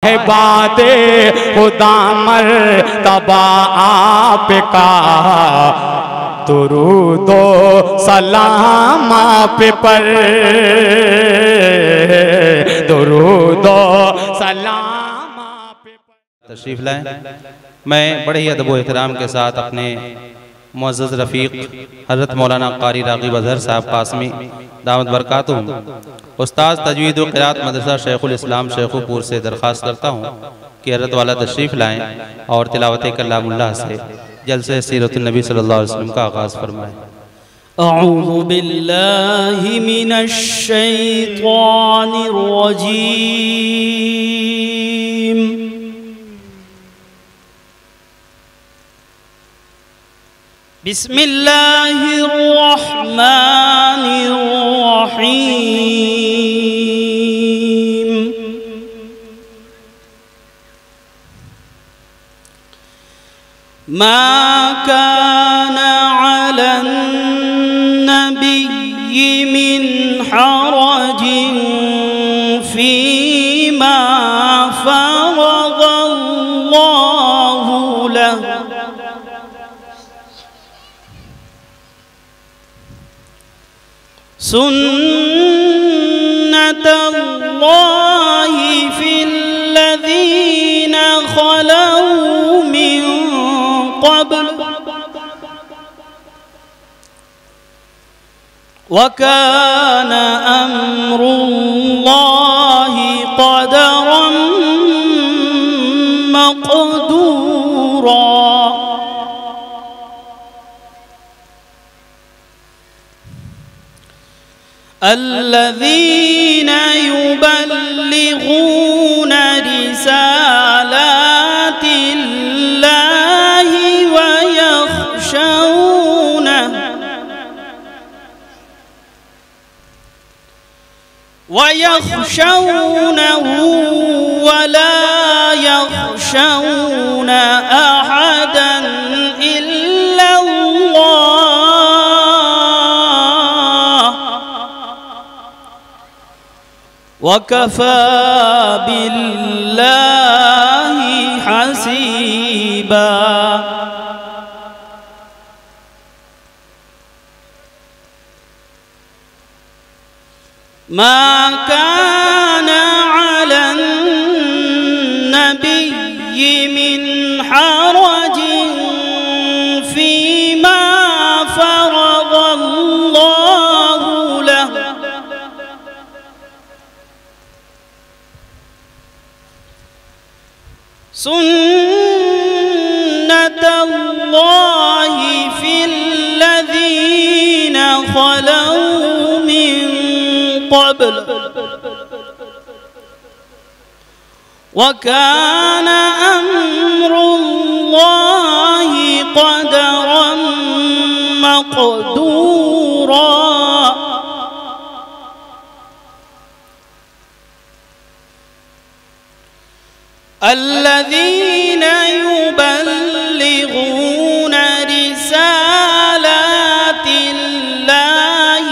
बादे खुदा मर्तबा आपका दुरूदो सलाम आप पर, दुरूदो सलाम आप पर। तशरीफ़ लाएं। मैं बड़े ही अदब व एहतराम के साथ अपने मुअज़्ज़ज़ रफ़ीक हज़रत मौलाना क़ारी राग़िब अज़हर साहब कासमी दामत बरकातुहू उस्ताद तजवीद व क़िराअत मदरसा शेखुल इस्लाम शेखुपुर से दरख्वास्त करता हूँ कि हज़रत वाला तशरीफ़ लाएँ और तिलावत कलामुल्लाह से जलसे सीरतुन नबी सल्लल्लाहु अलैहि वसल्लम का आगाज़ फरमाएँ। अऊज़ु बिल्लाहि मिनश शैतानिर रजीम। बिस्मिल्लाहिर रहमानिर रहीम। मा काना अलन नबिय्यि मिन हरजिन फीमा फ़रज़ल्लाहु लहु सुन्नतल्लाहि फ़िल्लज़ीना ख़लौ मिन क़ब्ल वकान अम्रुल्लाहि क़दरन मक़दूरा। الذين يبلغون رسالات الله ويخشونه ولا يخشون أحدا إلا الله وكفى بالله حسيبا। ما كان على النبي من حرج فيما فرض الله له سنة الله في الذين خلوا من قبل وكان أمر الله قدرا مقدورا। الذين يبلغون رسالات الله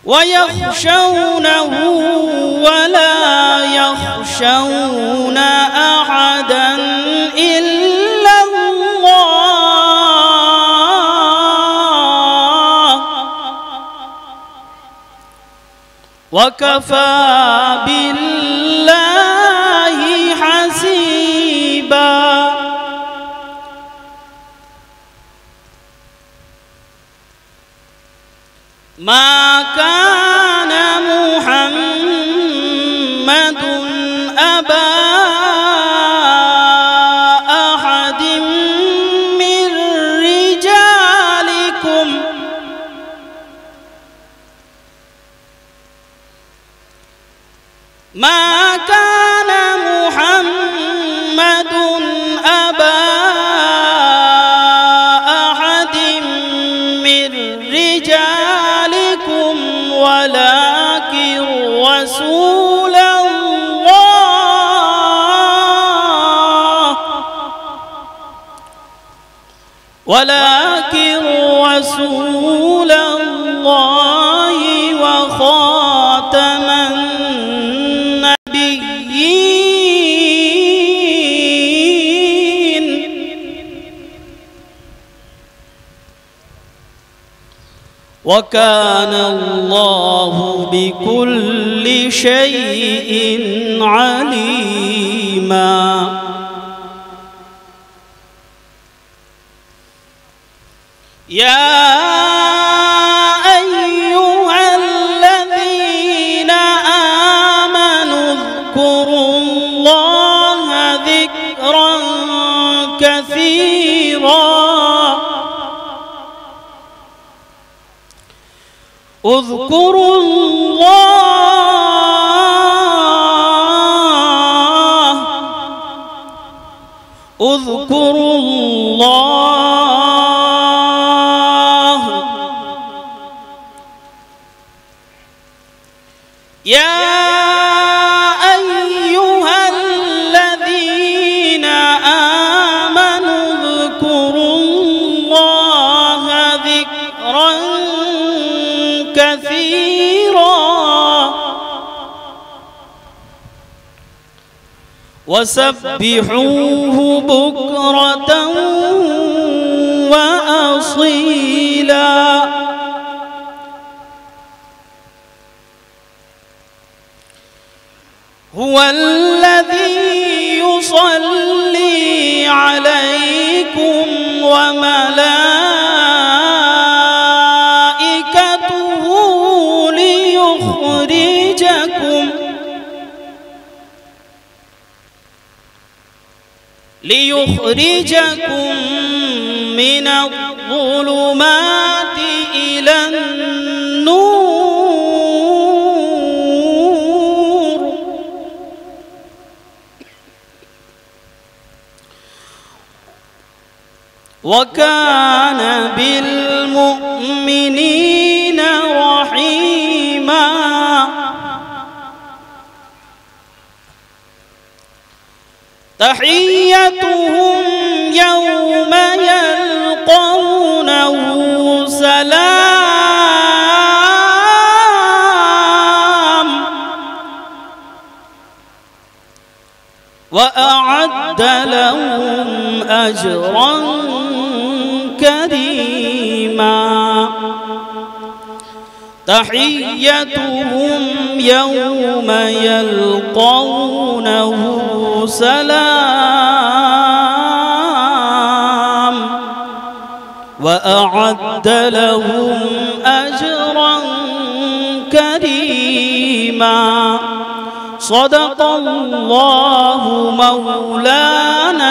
ويخشونه ولا يخشون أحدا إلا الله وكفى بالله حسيبا। ما كان محمد أبا أحد من رجالكم ما كان محمد أبا أحد من رجالكم ولكن رسول الله وخاتم النبيين وكان الله بكل شيء عليما. يا أيها الذين آمنوا اذكروا الله ذكرا كثيرا اذكروا الله يا أيها الذين آمنوا اذكروا الله ذكرا كثيرا وسبحوه بكرة وأصيلا. هو الذي يصلي عليكم وملائكته ليخرجكم من الظلمات إلى النور وكان بالمؤمنين رحيما. تحيتهم يوم يلقونه سلام وأعد لهم أجرا كريما. تحيتهم يوم يلقونه سلام وأعد لهم أجرا كريما. صدق الله مولانا